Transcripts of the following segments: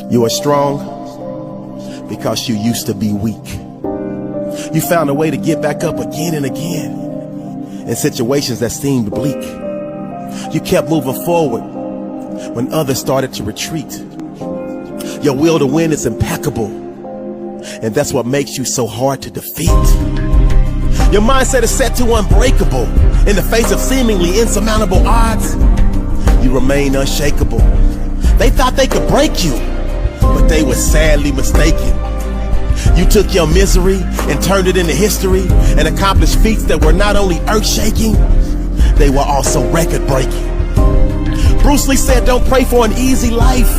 You are strong because you used to be weak. You found a way to get back up again and again in situations that seemed bleak. You kept moving forward when others started to retreat. Your will to win is impeccable, and that's what makes you so hard to defeat. Your mindset is set to unbreakable. In the face of seemingly insurmountable odds, you remain unshakable. They thought they could break you, but they were sadly mistaken. You took your misery and turned it into history and accomplished feats that were not only earth-shaking, they were also record-breaking. Bruce Lee said, don't pray for an easy life.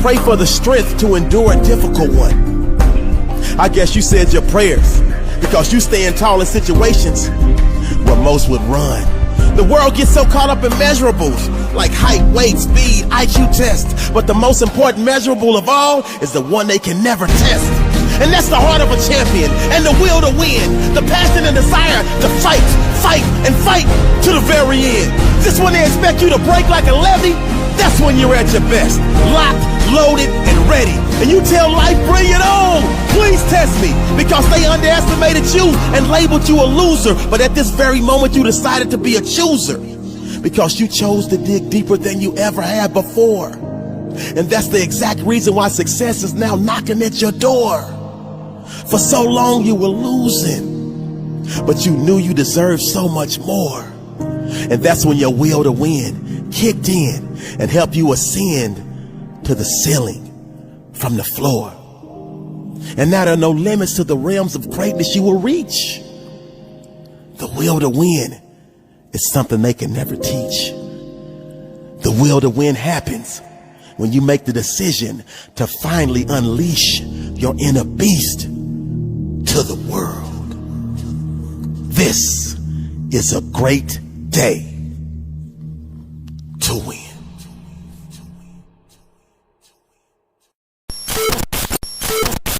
Pray for the strength to endure a difficult one. I guess you said your prayers because you stand tall in situations where most would run. The world gets so caught up in measurables like height, weight, speed, IQ tests. But the most important measurable of all is the one they can never test. And that's the heart of a champion and the will to win, the passion and desire to fight, fight, and fight to the very end. This when they expect you to break like a levee, that's when you're at your best. Locked, loaded, and ready. And you tell life, bring it on. Please test me, because they underestimated you and labeled you a loser. But at this very moment, you decided to be a chooser, because you chose to dig deeper than you ever had before. And that's the exact reason why success is now knocking at your door. For so long you were losing, but you knew you deserved so much more. And that's when your will to win kicked in and helped you ascend to the ceiling from the floor. And now there are no limits to the realms of greatness you will reach. The will to win is something they can never teach. The will to win happens when you make the decision to finally unleash your inner beast to the world. This is a great day.